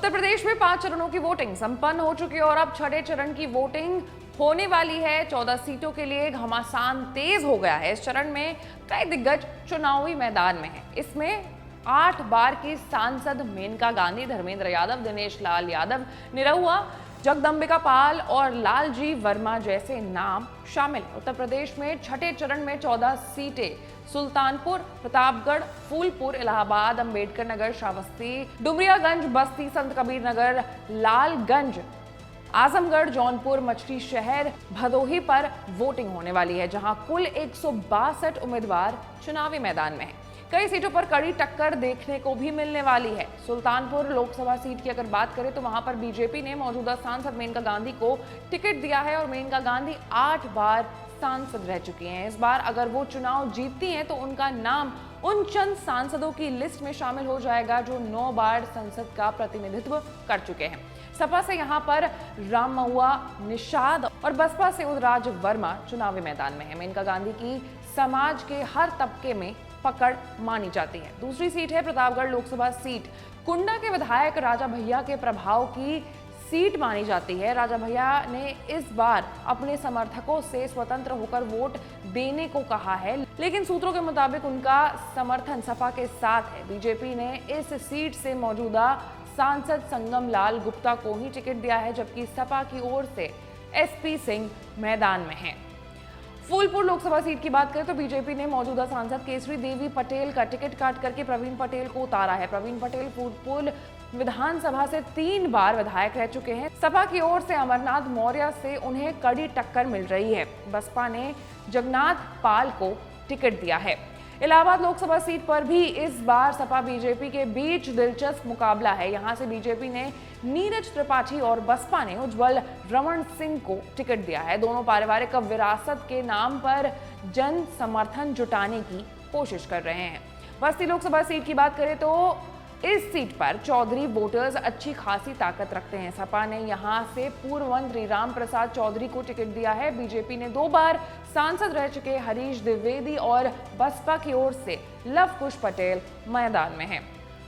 उत्तर प्रदेश में 5 चरणों की वोटिंग संपन्न हो चुकी है और अब छठे चरण की वोटिंग होने वाली है। 14 सीटों के लिए घमासान तेज हो गया है। इस चरण में कई दिग्गज चुनावी मैदान में हैं। इसमें 8 बार की सांसद मेनका गांधी, धर्मेंद्र यादव, दिनेश लाल यादव, निरहुआ, जगदंबिका पाल और लालजी वर्मा जैसे नाम शामिल हैं। उत्तर प्रदेश में छठे चरण में 14 सीटें सुल्तानपुर, प्रतापगढ़, फूलपुर, इलाहाबाद, अंबेडकर नगर, श्रावस्ती, डुमरियागंज, बस्ती, संत कबीर नगर, लालगंज, आजमगढ़, जौनपुर, मछली शहर, भदोही पर वोटिंग होने वाली है, जहां कुल 162 उम्मीदवार चुनावी मैदान में हैं। कई सीटों पर कड़ी टक्कर देखने को भी मिलने वाली है। सुल्तानपुर लोकसभा सीट की अगर बात करें तो वहां पर बीजेपी ने मौजूदा सांसद मेनका गांधी को टिकट दिया है और मेनका गांधी 8 बार सांसद रह चुकी हैं। इस बार अगर वो चुनाव जीतती हैं तो उनका नाम उन चंद सांसदों की लिस्ट में शामिल हो जाएगा जो 9 बार संसद का प्रतिनिधित्व कर चुके हैं। सपा से यहाँ पर राममहुआ निषाद और बसपा से उदयराज वर्मा चुनावी मैदान में है। मेनका गांधी की समाज के हर तबके में पकड़ मानी जाती है। दूसरी सीट है प्रतापगढ़ लोकसभा सीट। कुंडा के विधायक राजा भैया के प्रभाव की सीट मानी जाती है। राजा भैया ने इस बार अपने समर्थकों से स्वतंत्र होकर वोट देने को कहा है, लेकिन सूत्रों के मुताबिक उनका समर्थन सपा के साथ है। बीजेपी ने इस सीट से मौजूदा सांसद संगम लाल गुप्ता को ही टिकट दिया है, जबकि सपा की ओर से एसपी सिंह मैदान में हैं। फूलपुर लोकसभा सीट की बात करें तो बीजेपी ने मौजूदा सांसद केसरी देवी पटेल का टिकट काट करके प्रवीण पटेल को उतारा है। प्रवीण पटेल फूलपुर विधानसभा से 3 बार विधायक रह चुके हैं। सपा की ओर से अमरनाथ मौर्य से उन्हें कड़ी टक्कर मिल रही है। बसपा ने जगन्नाथ पाल को टिकट दिया है। इलाहाबाद लोकसभा सीट पर भी इस बार सपा बीजेपी के बीच दिलचस्प मुकाबला है। यहां से बीजेपी ने नीरज त्रिपाठी और बसपा ने उज्जवल रमन सिंह को टिकट दिया है। दोनों पारिवारिक विरासत के नाम पर जन समर्थन जुटाने की कोशिश कर रहे हैं। बस्ती लोकसभा सीट की बात करें तो इस सीट पर चौधरी वोटर्स अच्छी खासी ताकत रखते हैं। सपा ने यहां से पूर्व मंत्री राम प्रसाद चौधरी को टिकट दिया है। बीजेपी ने 2 बार सांसद रह चुके हरीश द्विवेदी और बसपा की ओर से लव कुश पटेल मैदान में हैं।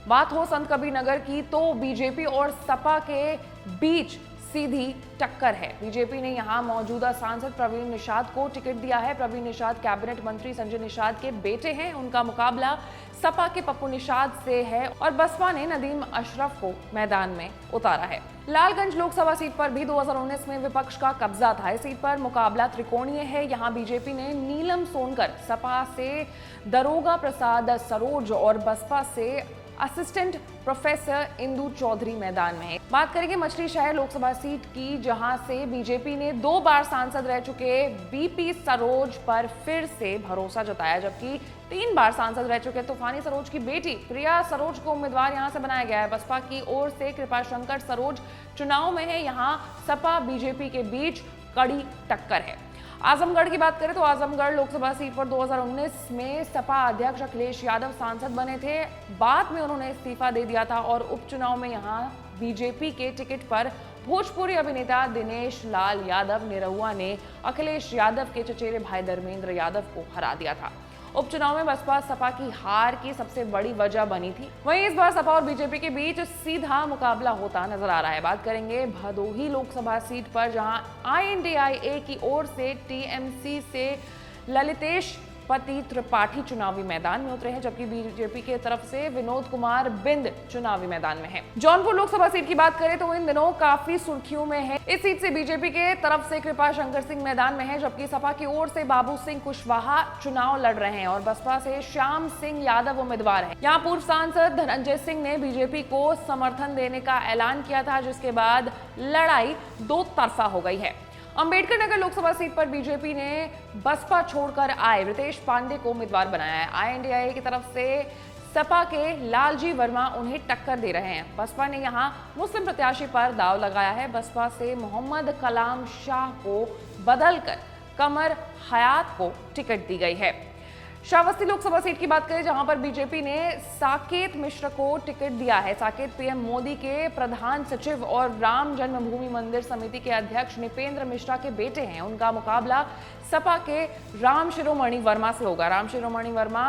बात हो संत कबीर नगर की तो बीजेपी और सपा के बीच सीधी टक्कर है। बीजेपी ने यहां मौजूदा सांसद प्रवीण निषाद को टिकट दिया है। प्रवीण निषाद कैबिनेट मंत्री संजय निषाद के बेटे हैं। उनका मुकाबला सपा के पप्पू निषाद से है और बसपा ने नदीम अशरफ को मैदान में उतारा है। लालगंज लोकसभा सीट पर भी 2019 में विपक्ष का कब्जा था। इस सीट पर मुकाबला त्रिकोणीय है। यहां बीजेपी ने नीलम सोनकर, सपा से दरोगा प्रसाद सरोज और बसपा से असिस्टेंट प्रोफेसर इंदु चौधरी मैदान में है। बात करेंगे मछली शहर लोकसभा सीट की, जहां से बीजेपी ने 2 बार सांसद रह चुके बीपी सरोज पर फिर से भरोसा जताया, जबकि 3 बार सांसद रह चुके तूफानी सरोज की बेटी प्रिया सरोज को उम्मीदवार यहां से बनाया गया है। बसपा की ओर से कृपा शंकर सरोज चुनाव में है। यहां सपा बीजेपी के बीच कड़ी टक्कर है। आजमगढ़ की बात करें तो आजमगढ़ लोकसभा सीट पर 2019 में सपा अध्यक्ष अखिलेश यादव सांसद बने थे। बाद में उन्होंने इस्तीफा दे दिया था और उपचुनाव में यहां बीजेपी के टिकट पर भोजपुरी अभिनेता दिनेश लाल यादव निरहुआ ने अखिलेश यादव के चचेरे भाई धर्मेंद्र यादव को हरा दिया था। उपचुनाव में बसपा सपा की हार की सबसे बड़ी वजह बनी थी। वहीं इस बार सपा और बीजेपी के बीच सीधा मुकाबला होता नजर आ रहा है। बात करेंगे भदोही लोकसभा सीट पर, जहां INDIA की ओर से TMC से ललितेश पति त्रिपाठी चुनावी मैदान में उतरे हैं, जबकि बीजेपी की तरफ से विनोद कुमार बिंद चुनावी मैदान में है। जौनपुर लोकसभा सीट की बात करें तो इन दिनों काफी सुर्खियों में है। इस सीट से बीजेपी के तरफ से कृपा शंकर सिंह मैदान में है, जबकि सपा की ओर से बाबू सिंह कुशवाहा चुनाव लड़ रहे हैं और बसपा से श्याम सिंह यादव उम्मीदवार है। यहाँ पूर्व सांसद धनंजय सिंह ने बीजेपी को समर्थन देने का ऐलान किया था, जिसके बाद लड़ाई 2 तरफा हो गई है। अंबेडकर नगर लोकसभा सीट पर बीजेपी ने बसपा छोड़कर आए रितेश पांडे को उम्मीदवार बनाया है। INDIA की तरफ से सपा के लालजी वर्मा उन्हें टक्कर दे रहे हैं। बसपा ने यहां मुस्लिम प्रत्याशी पर दाव लगाया है। बसपा से मोहम्मद कलाम शाह को बदलकर कमर हयात को टिकट दी गई है। श्रावस्ती लोकसभा सीट की बात करें, जहां पर बीजेपी ने साकेत मिश्र को टिकट दिया है। साकेत पीएम मोदी के प्रधान सचिव और राम जन्मभूमि मंदिर समिति के अध्यक्ष नृपेंद्र मिश्रा के बेटे हैं। उनका मुकाबला सपा के राम शिरोमणि वर्मा से होगा। राम शिरोमणि वर्मा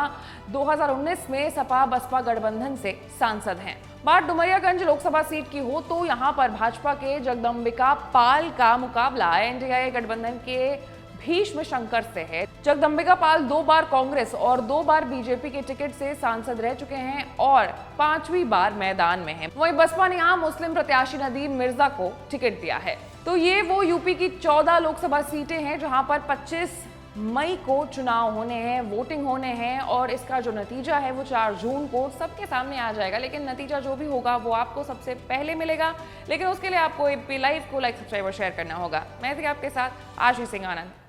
2019 में सपा बसपा गठबंधन से सांसद हैं। बात डुमरियागंज लोकसभा सीट की हो तो यहां पर भाजपा के जगदंबिका पाल का मुकाबला एनडीए गठबंधन के भीष्म शंकर से है। जगदंबिका पाल 2 बार कांग्रेस और 2 बार बीजेपी के टिकट से सांसद रह चुके हैं और 5वीं बार मैदान में हैं। वहीं बसपा ने यहां मुस्लिम प्रत्याशी नदीम मिर्जा को टिकट दिया है। तो ये वो यूपी की 14 लोकसभा सीटें हैं जहां पर 25 मई को चुनाव होने हैं, वोटिंग होने हैं और इसका जो नतीजा है वो 4 जून को सबके सामने आ जाएगा। लेकिन नतीजा जो भी होगा वो आपको सबसे पहले मिलेगा, लेकिन उसके लिए आपको एबीपी लाइव को लाइक, सब्सक्राइब और शेयर करना होगा। मैं थी आपके साथ आशीष सिंह आनंद।